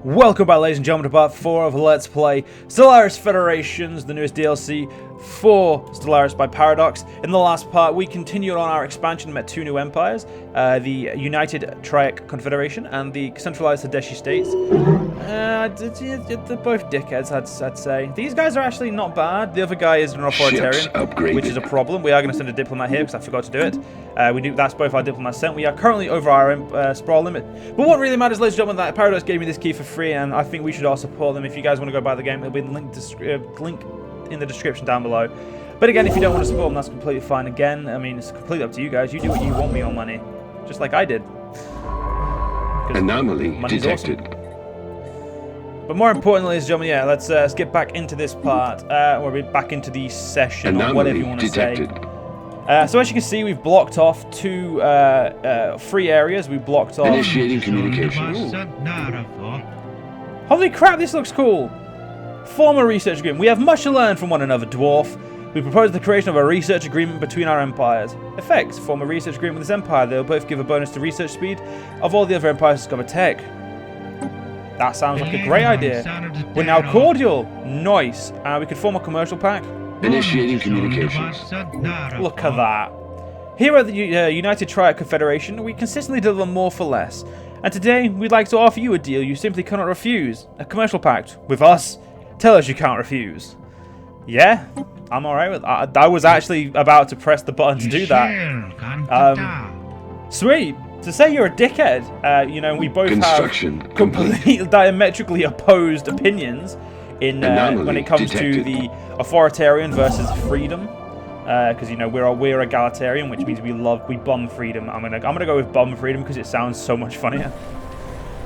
Welcome back, ladies and gentlemen, to part 4 of Let's Play Stellaris Federations, the newest DLC for Stellaris by Paradox. In the last part, we continued on our expansion and met two new empires, the United Triac Confederation and the centralized Hadeshi states. They're both dickheads, I'd say. These guys are actually not bad. The other guy is an authoritarian, which is a problem. We are going to send a diplomat here because I forgot to do it. That's both our diplomats sent. We are currently over our sprawl limit. But what really matters, ladies and gentlemen, that Paradox gave me this key for free, and I think we should all support them. If you guys want to go buy the game, there'll be a link in the description down below. But again, if you don't want to support them, that's completely fine. Again, I mean, it's completely up to you guys. You do what you want with your money, just like I did. Anomaly detected. Awesome. But more importantly, ladies and gentlemen, yeah, let's get back into this part, or back into the session, or whatever you want to say. So as you can see, we've blocked off two free areas. We blocked off. Initiating communications. Holy crap, this looks cool. Form a research agreement. We have much to learn from one another, dwarf. We propose the creation of a research agreement between our empires. Effects. Form a research agreement with this empire. They will both give a bonus to research speed of all the other empires to discover tech. That sounds like a great idea. We're now cordial. Nice. We could form a commercial pact. Initiating communications. Look at that. Here at the United Triac Confederation, we consistently deliver more for less. And today, we'd like to offer you a deal you simply cannot refuse. A commercial pact. With us. Tell us you can't refuse. Yeah, I'm alright with that. I was actually about to press the button to do that. Sweet. To say you're a dickhead, you know, we both have completely diametrically opposed opinions in when it comes to the authoritarian versus freedom. Because you know we're egalitarian, which means we bomb freedom. I'm gonna go with bomb freedom because it sounds so much funnier.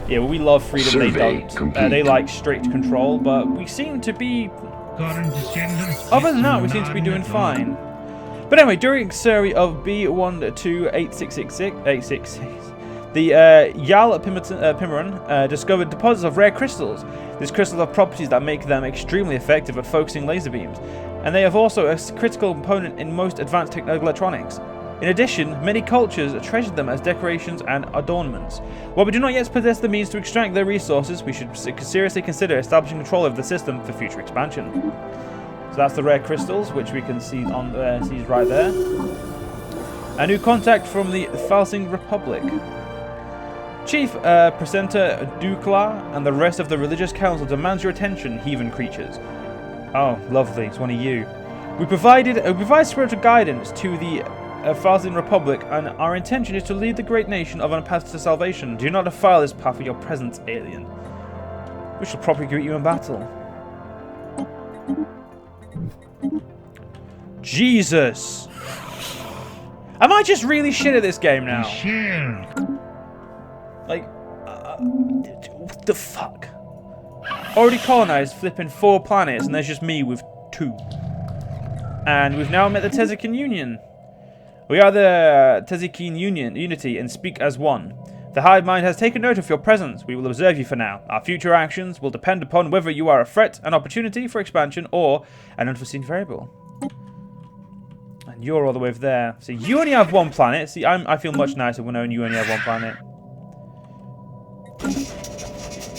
Yeah, well, we love freedom. Survey they don't. They like strict control, but we seem to be. Other than that, we seem to be doing fine. But anyway, during survey of B128666, the Yal Pimeron discovered deposits of rare crystals. These crystals have properties that make them extremely effective at focusing laser beams, and they have also a critical component in most advanced electronics. In addition, many cultures treasure them as decorations and adornments. While we do not yet possess the means to extract their resources, we should seriously consider establishing control over the system for future expansion. So that's the rare crystals, which we can see on see right there. A new contact from the Falsing Republic. Chief Presenter Dukla and the rest of the religious council demands your attention, heathen creatures. Oh, lovely, it's one of you. We provide spiritual guidance to the Falsing Republic, and our intention is to lead the great nation on a path to salvation. Do not defile this path with your presence, alien. We shall properly greet you in battle. Jesus! Am I just really shit at this game now? Like, what the fuck? Already colonized, flipping 4 planets, and there's just me with 2. And we've now met the Tezican Union. We are the Tezican Unity and speak as one. The Hive Mind has taken note of your presence. We will observe you for now. Our future actions will depend upon whether you are a threat, an opportunity for expansion, or an unforeseen variable. And you're all the way over there. So you only have 1 planet. See, I feel much nicer when you only have 1 planet.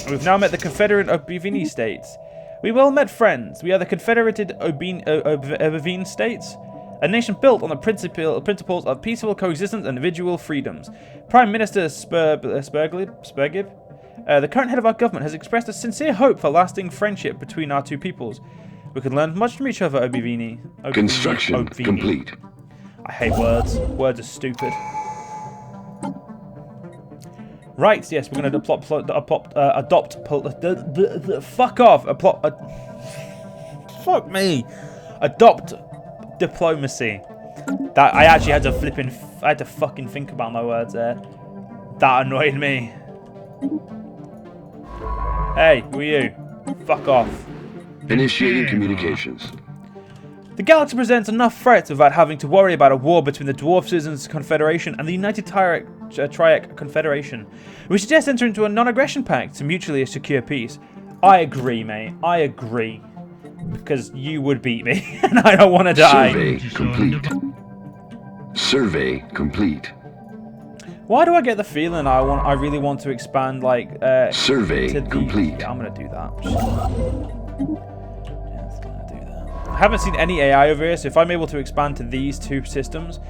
And we've now met the Confederate Obivini states. We well met, friends. We are the Confederated Obivini states. A nation built on the principles of peaceful coexistence and individual freedoms. Prime Minister Spurgib, the current head of our government, has expressed a sincere hope for lasting friendship between our two peoples. We can learn much from each other, Obivini. Construction complete. I hate words. Words are stupid. Right, yes, we're going to adopt diplomacy. That I actually had to fucking think about my words there. That annoyed me. Hey, who are you? Fuck off. Initiating communications. The galaxy presents enough threats without having to worry about a war between the Dwarf Citizens Confederation and the United Triac Confederation. We suggest entering into a non-aggression pact to mutually secure peace. I agree, mate. I agree. Because you would beat me, and I don't want to die. Survey complete. Survey complete. Why do I get the feeling I really want to expand, like, Survey to the... complete. Yeah, I'm gonna do that. Yeah, it's gonna do that. I haven't seen any AI over here, so if I'm able to expand to these two systems,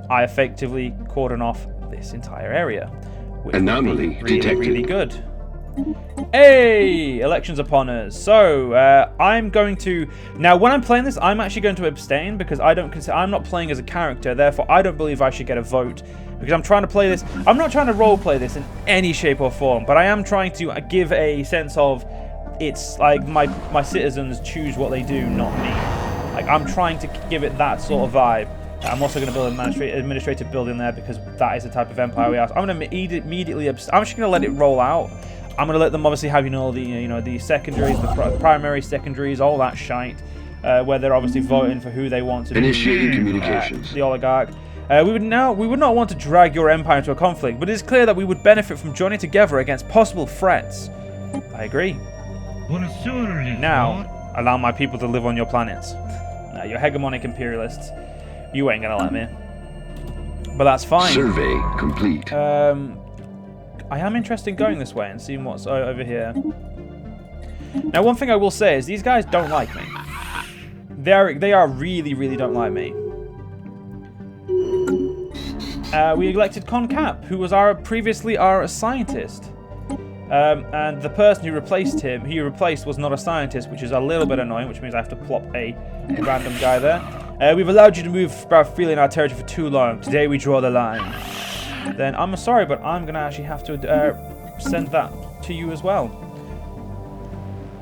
I effectively cordon off this entire area. Which Anomaly would be detected. really good. Hey, elections upon us. So I'm going to now. When I'm playing this, I'm actually going to abstain because I'm not playing as a character. Therefore, I don't believe I should get a vote because I'm trying to play this. I'm not trying to role play this in any shape or form, but I am trying to give a sense of it's like my citizens choose what they do, not me. Like I'm trying to give it that sort of vibe. I'm also going to build an administrative building there because that is the type of empire we are. So I'm going to immediately. I'm just going to let it roll out. I'm going to let them obviously have the secondaries, the primary secondaries, all that shite, where they're obviously voting for who they want to Initiating be communications. the oligarch. We would not want to drag your empire into a conflict, but it is clear that we would benefit from joining together against possible threats. I agree. Now, allow my people to live on your planets. Now, your hegemonic imperialists, you ain't gonna let me. But that's fine. Survey complete. I am interested in going this way and seeing what's over here. Now, one thing I will say is these guys don't like me. They are really don't like me. We elected Concap, who was previously our scientist. And the person who replaced was not a scientist, which is a little bit annoying, which means I have to plop a random guy there. We've allowed you to move freely in our territory for too long. Today we draw the line. Then I'm sorry, but I'm going to actually have to send that to you as well.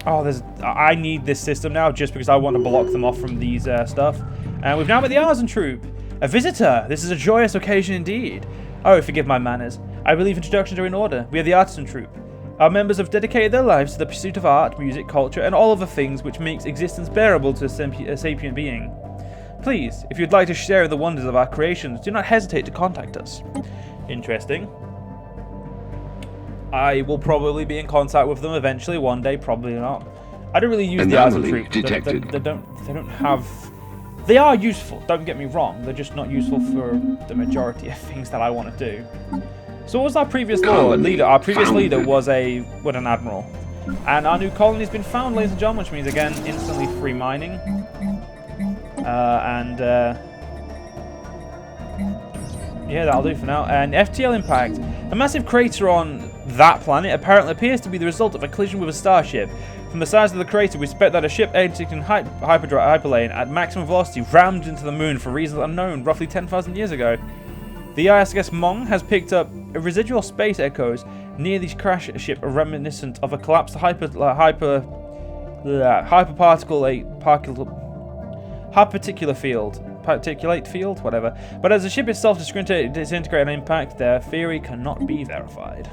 Oh, I need this system now just because I want to block them off from these stuff. And we've now met the Artisan Troop. A visitor. This is a joyous occasion indeed. Oh, forgive my manners. I believe introductions are in order. We are the Artisan Troop. Our members have dedicated their lives to the pursuit of art, music, culture, and all other things which makes existence bearable to a sapient being. Please, if you'd like to share in the wonders of our creations, do not hesitate to contact us. Interesting. I will probably be in contact with them eventually, one day, probably not. I don't really use the Artisan Troop. Detected. They don't have... They are useful, don't get me wrong. They're just not useful for the majority of things that I want to do. So what was our previous leader? Our previous leader was an admiral. And our new colony's been found, ladies and gentlemen, which means, again, instantly free mining. Yeah, that'll do for now. And FTL impact. A massive crater on that planet apparently appears to be the result of a collision with a starship. From the size of the crater, we suspect that a ship exiting hyperlane at maximum velocity rammed into the moon for reasons unknown roughly 10,000 years ago. The ISS Mong has picked up residual space echoes near the crash ship reminiscent of a collapsed particulate field, whatever. But as the ship itself disintegrated on impact, their theory cannot be verified.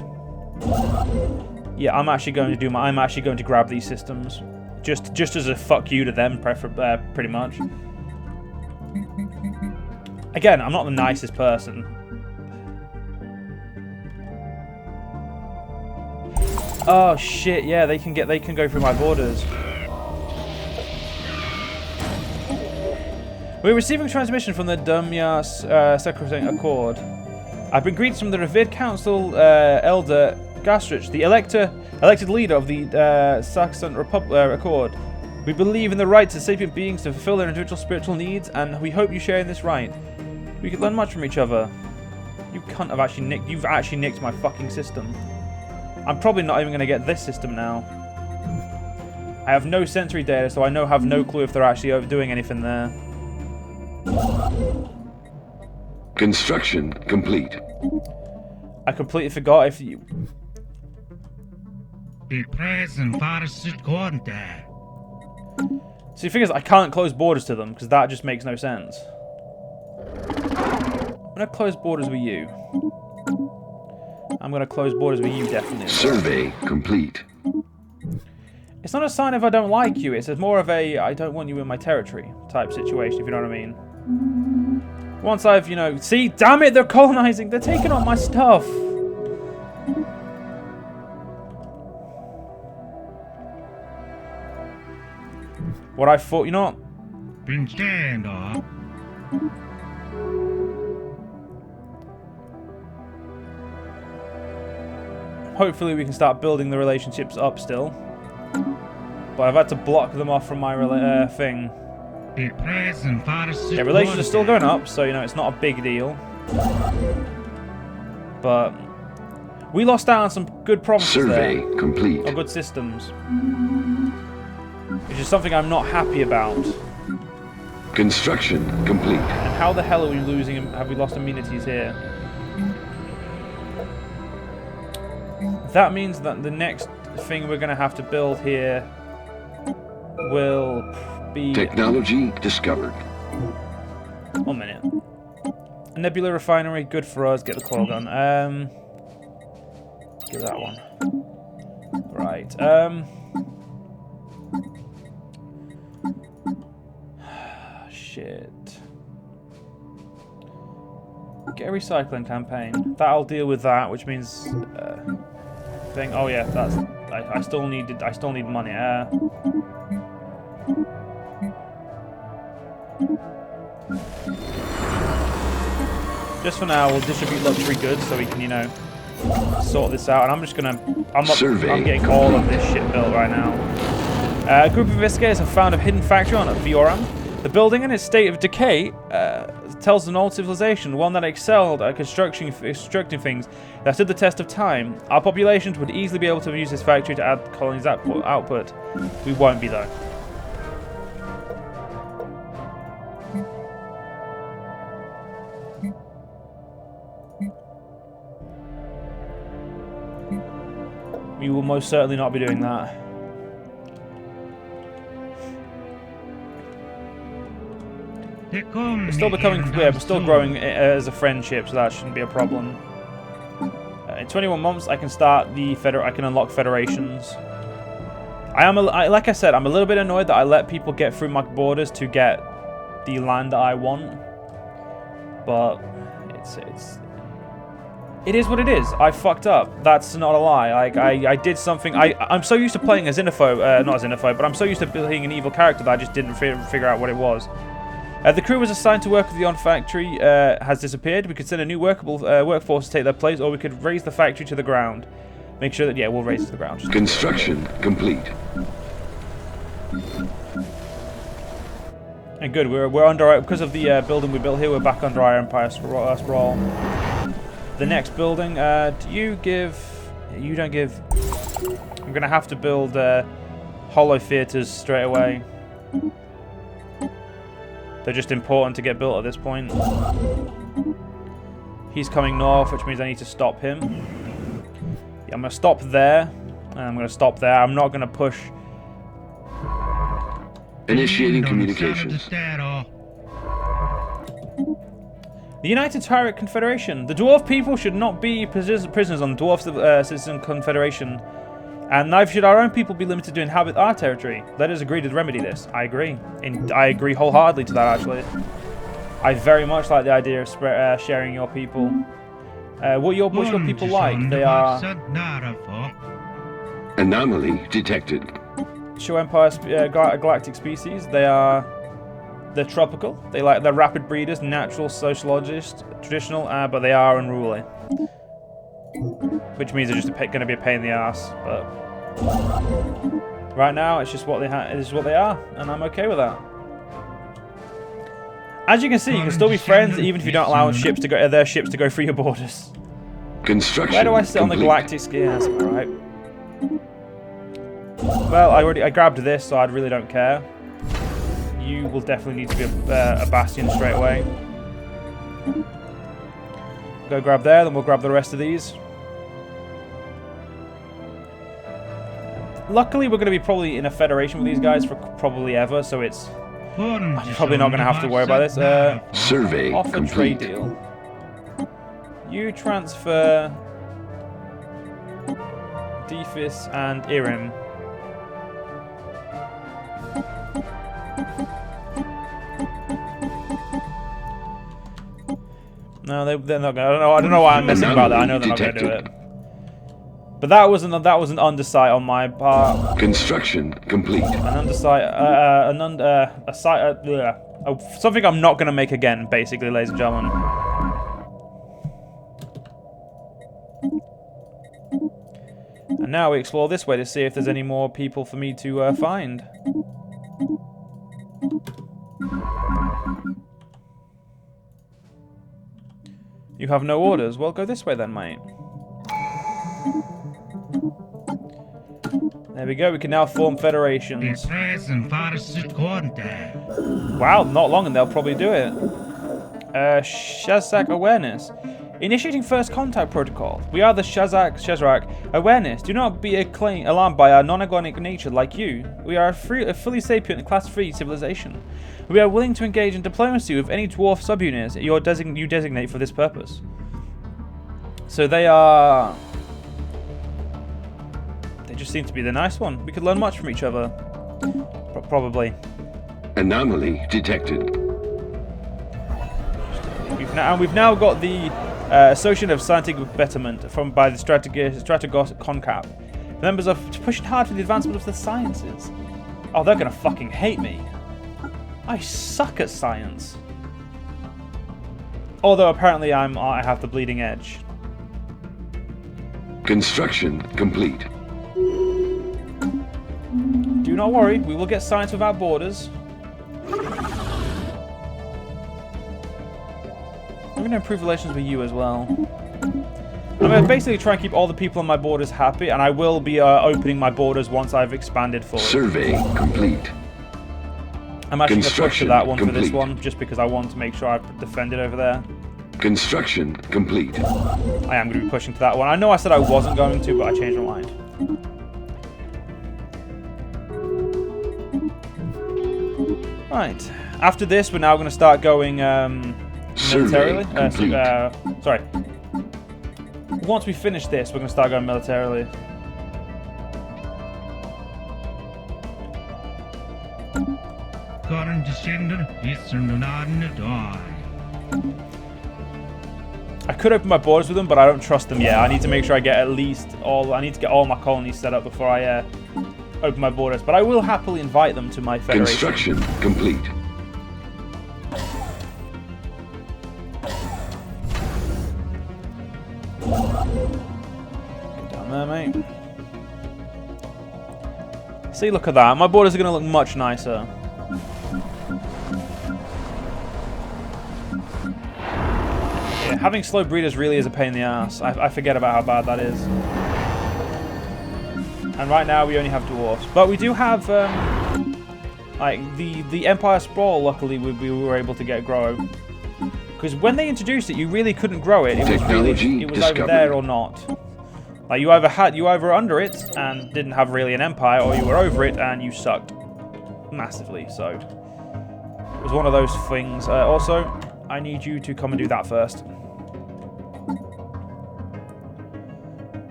Yeah, I'm actually going to grab these systems, just as a fuck you to them, pretty much. Again, I'm not the nicest person. Oh shit! Yeah, they can go through my borders. We're receiving transmission from the Dumyas Secretary Accord. I've been greeted from the revered Council Elder Gastrich, the elected leader of the Saxon Accord. We believe in the rights of sapient beings to fulfill their individual spiritual needs, and we hope you share in this right. We could learn much from each other. You cunt have actually nicked. You've actually nicked my fucking system. I'm probably not even going to get this system now. I have no sensory data, so I have no clue if they're actually doing anything there. Construction complete. I completely forgot if you... So the thing is, I can't close borders to them, because that just makes no sense. I'm going to close borders with you. I'm going to close borders with you, definitely. Survey complete. It's not a sign of I don't like you, it's more of a I don't want you in my territory type situation, if you know what I mean. Once I've, see, damn it, they're colonizing, they're taking on my stuff. What I thought, you know what? hopefully we can start building the relationships up still. But I've had to block them off from my thing. Yeah, relations are still going up, so you know it's not a big deal. But we lost out on some good provinces Survey there. complete. Or good systems. Which is something I'm not happy about. Construction complete. And how the hell are we losing? Have we lost amenities here? That means that the next thing we're going to have to build here will be... Technology discovered. 1 minute. A nebula refinery, good for us. Get the coil gun. Get that one. Right. Shit. Get a recycling campaign. That'll deal with that, which means thing. Oh yeah, that's. I still need money. Just for now, we'll distribute luxury goods so we can, you know, sort this out. And I'm just gonna. I'm getting all of this shit built right now. A group of investigators have found a hidden factory on Vioram. The building, in its state of decay, tells an old civilization, one that excelled at constructing things that stood the test of time. Our populations would easily be able to use this factory to add colonies' output. We won't be, though. We will most certainly not be doing that. We're still becoming, we're still growing as a friendship, so that shouldn't be a problem. In 21 months, I can start the I can unlock federations. Like I said, I'm a little bit annoyed that I let people get through my borders to get the land that I want, but it is what it is. I fucked up. That's not a lie. Like I did something. I'm so used to playing as Xenophobe, not as Xenophobe, but I'm so used to being an evil character that I just didn't figure out what it was. The crew was assigned to work with the on-factory has disappeared. We could send a new workable workforce to take their place, or we could raise the factory to the ground. Make sure that, yeah, we'll raise it to the ground. Construction complete. And good, we're under, because of the building we built here, we're back under our Empire sprawl. The next building, you don't give... I'm going to have to build hollow theaters straight away. They're just important to get built at this point. He's coming north, which means I need to stop him. Yeah, I'm going to stop there, and I'm going to stop there. I'm not going to push. Initiating communications. The United Tyrant Confederation. The Dwarf people should not be prisoners on the Dwarf Citizen Confederation. And neither should our own people be limited to inhabit our territory. Let us agree to remedy this. I agree. I agree wholeheartedly to that, actually. I very much like the idea of sharing your people. What's your people like? They are... Anomaly detected. Show Empire galactic species. They're tropical. They're rapid breeders, natural, sociologist, traditional, but they are unruly. Which means they're just going to be a pain in the ass. But right now, it's just what they are, and I'm okay with that. As you can see, you can still be friends even if you don't allow their ships to go through your borders. Construction. Where do I sit on the galactic scale? Yeah, that's alright. Well, I grabbed this, so I really don't care. You will definitely need to be a bastion straight away. Go grab there, then we'll grab the rest of these. Luckily, we're going to be probably in a federation with these guys for probably ever, so it's... I'm probably not going to have to worry about this. Survey offer complete. Trade deal. You transfer... Defis and Irim. No, they're not going to... I don't know why I'm messing about that. I know they're not going to do it. But that was an undersight on my part. Construction complete. An undersight, something I'm not going to make again, basically, ladies and gentlemen. And now we explore this way to see if there's any more people for me to find. You have no orders. Well, go this way then, mate. There we go. We can now form federations. Wow, not long and they'll probably do it. Shazak awareness. Initiating first contact protocol. We are the Shazrak awareness. Do not be alarmed by our non-agonic nature like you. We are a fully sapient class 3 civilization. We are willing to engage in diplomacy with any dwarf subunits you designate for this purpose. So they are... They just seem to be the nice one. We could learn much from each other. Probably. Anomaly detected. We've now got the Association of Scientific Betterment by the Strategos Concap. Members are pushing hard for the advancement of the sciences. Oh, they're gonna fucking hate me. I suck at science. Although apparently I have the bleeding edge. Construction complete. Do not worry, we will get science without borders. I'm going to improve relations with you as well. I'm going to basically try and keep all the people on my borders happy, and I will be opening my borders once I've expanded fully. Survey complete. I'm actually going to push to that one for this one, just because I want to make sure I've defended over there. Construction complete. I am going to be pushing to that one. I know I said I wasn't going to, but I changed my mind. Right. After this, we're now going to start going militarily. Sorry. Once we finish this, we're going to start going militarily. I could open my borders with them, but I don't trust them yet. I need to make sure I get at least all... I need to get all my colonies set up before I open my borders. But I will happily invite them to my federation. Construction complete. Get down there, mate. See, look at that. My borders are going to look much nicer. Yeah, having slow breeders really is a pain in the ass. I forget about how bad that is. And right now we only have dwarfs, but we do have like the Empire Sprawl. Luckily, we were able to get grow, because when they introduced it, you really couldn't grow it. It was either there or not. Like you either under it and didn't have really an empire, or you were over it and you sucked massively. So it was one of those things. Also, I need you to come and do that first.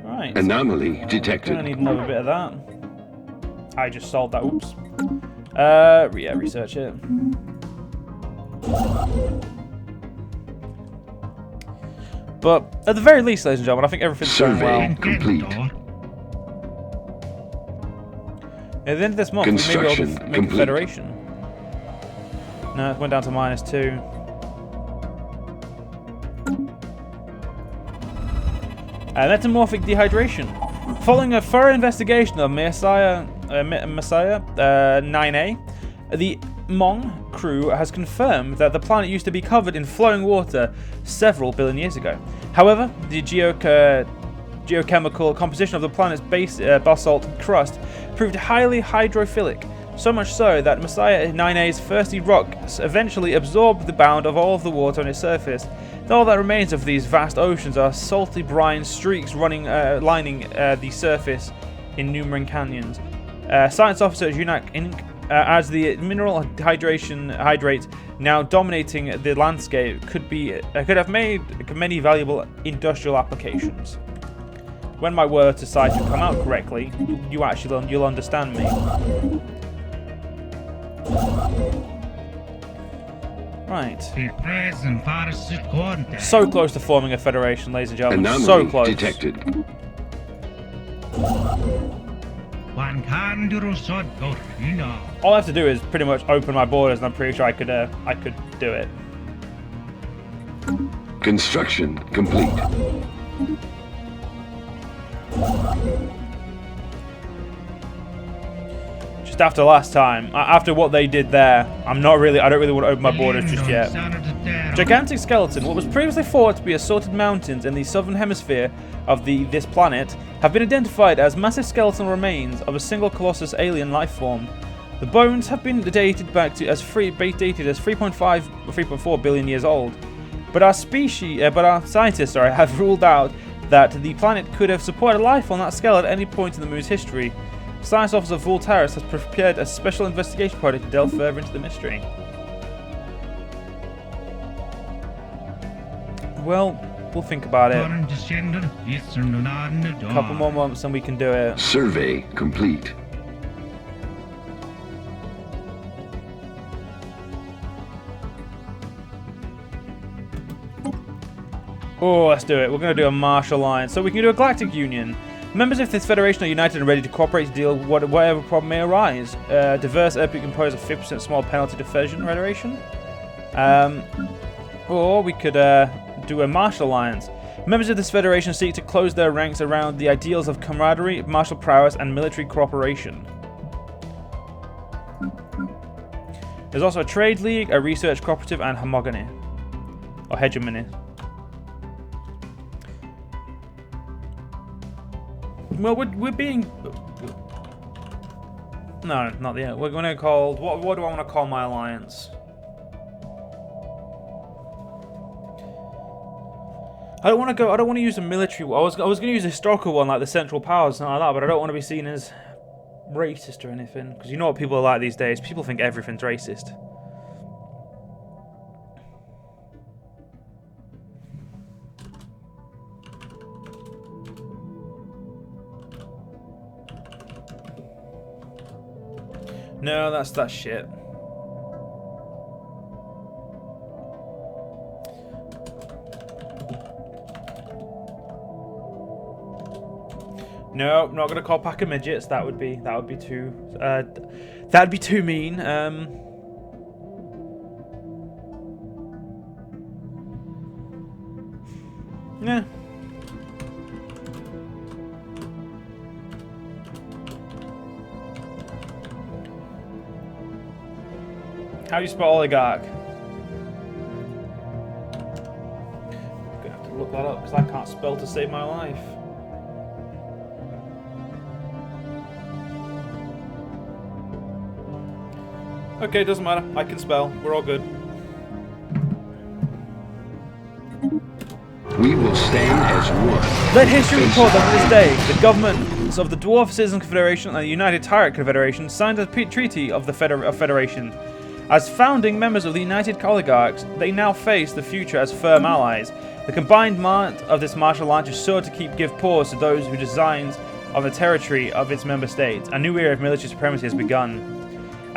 Right. Anomaly detected. I need another bit of that. I just solved that. Oops. Yeah, research it. But at the very least, ladies and gentlemen, I think everything's going well. Complete. At the end of this month, we may be able to make a federation. No, it went down to -2. Metamorphic dehydration. Following a thorough investigation of Messiah 9A, the Hmong crew has confirmed that the planet used to be covered in flowing water several billion years ago. However, the geochemical composition of the planet's basalt crust proved highly hydrophilic, so much so that Messiah 9A's thirsty rocks eventually absorbed the bound of all of the water on its surface. All that remains of these vast oceans are salty brine streaks lining the surface in numerous canyons. Science officer Junak Inc. As the mineral hydrate now dominating the landscape could have made many valuable industrial applications. When my words decide to come out correctly, you'll understand me. Right. So close to forming a federation, ladies and gentlemen. Anomaly so close. Detected. All I have to do is pretty much open my borders, and I'm pretty sure I could do it. Construction complete. Just after last time, after what they did there, I don't really want to open my borders just yet. Gigantic skeleton, what was previously thought to be assorted mountains in the southern hemisphere of this planet, have been identified as massive skeletal remains of a single colossus alien life form. The bones have been dated back to as 3.5 or 3.4 billion years old. But our scientists have ruled out that the planet could have supported life on that scale at any point in the moon's history. Science Officer Voltaris has prepared a special investigation project to delve further into the mystery. Well, we'll think about it. A couple more months and we can do it. Survey complete. Oh, let's do it. We're going to do a martial alliance. So we can do a Galactic Union. Members of this federation are united and ready to cooperate to deal with whatever problem may arise. Diverse epic impose a 50% small penalty to Federation. Or we could do a martial alliance. Members of this federation seek to close their ranks around the ideals of camaraderie, martial prowess, and military cooperation. There's also a trade league, a research cooperative, and homogeny. Or hegemony. Well, we're being... No, not yet. We're going to call... What do I want to call my alliance? I don't want to use a military one. I was going to use a historical one, like the Central Powers, something like that, but I don't want to be seen as racist or anything. Because you know what people are like these days. People think everything's racist. No, that's shit. No, I'm not gonna call pack of midgets. That would be too that'd be too mean. Yeah. How do you spell oligarch? I'm gonna have to look that up because I can't spell to save my life. Okay, doesn't matter. I can spell. We're all good. We will stand as one. Let history report that on this day, the governments of the Dwarf Citizen Confederation and the United Tyrant Confederation signed a treaty of the Federation. As founding members of the United Oligarchs, they now face the future as firm allies. The combined might of this martial alliance is sure to give pause to those who designs on the territory of its member states. A new era of military supremacy has begun.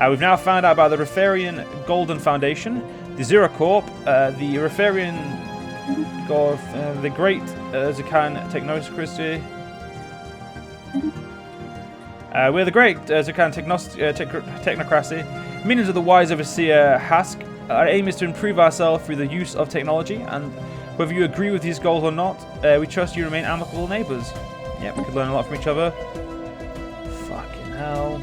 We've now found out about the Retharian Golden Foundation, the Zero Corp, the Retharian the Great Zukan Technocracy. We're the Great Zukan Technocracy. Minions of the wise overseer Hask. Our aim is to improve ourselves through the use of technology, and whether you agree with these goals or not, we trust you remain amicable neighbours. Yeah, we could learn a lot from each other. Fucking hell.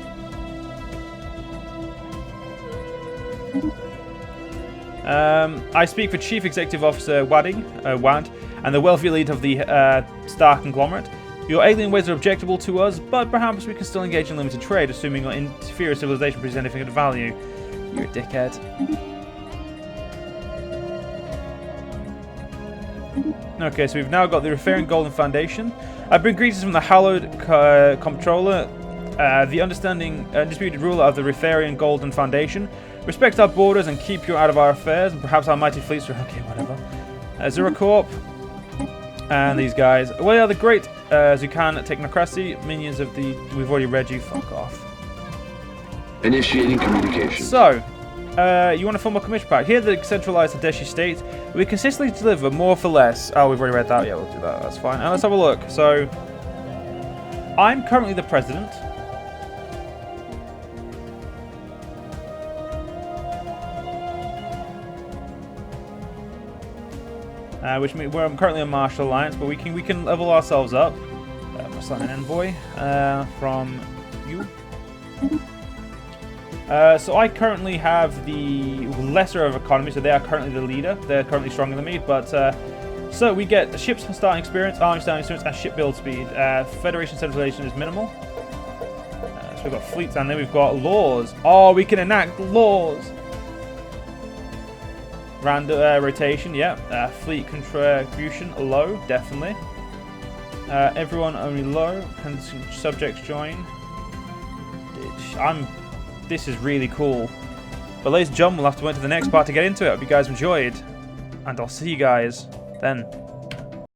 I speak for Chief Executive Officer Wad, and the wealthy elite of the Star Conglomerate. Your alien ways are objectable to us, but perhaps we can still engage in limited trade, assuming your inferior civilization presents anything of value. You're a dickhead. Okay, so we've now got the Retharian Golden Foundation. I've been greetings from the Hallowed Comptroller, the undisputed ruler of the Retharian Golden Foundation. Respect our borders and keep you out of our affairs, and perhaps our mighty fleets. Okay, whatever. Zero Corp. And these guys. Well, they are the Great Zukan Technocracy, minions of the... We've already read you. Fuck off. Initiating communication. So, you want to form a commission pack? Here, the centralized Hadeshi state, we consistently deliver more for less. Oh, we've already read that. Yeah, we'll do that. That's fine. And let's have a look. So, I'm currently the president. Which means I'm currently a martial alliance, but we can level ourselves up. Let's let an envoy from you. So I currently have the lesser of economy, so they are currently the leader. They're currently stronger than me, but so we get the ship's starting experience, army starting experience, and ship build speed. Federation centralization is minimal. So we've got fleets, and then we've got laws. Oh, we can enact laws. Random rotation, yeah. Fleet contribution low, definitely. Everyone only low. Can subjects join? This is really cool. But ladies and gentlemen, we'll have to wait to the next part to get into it. I hope you guys enjoyed, and I'll see you guys then.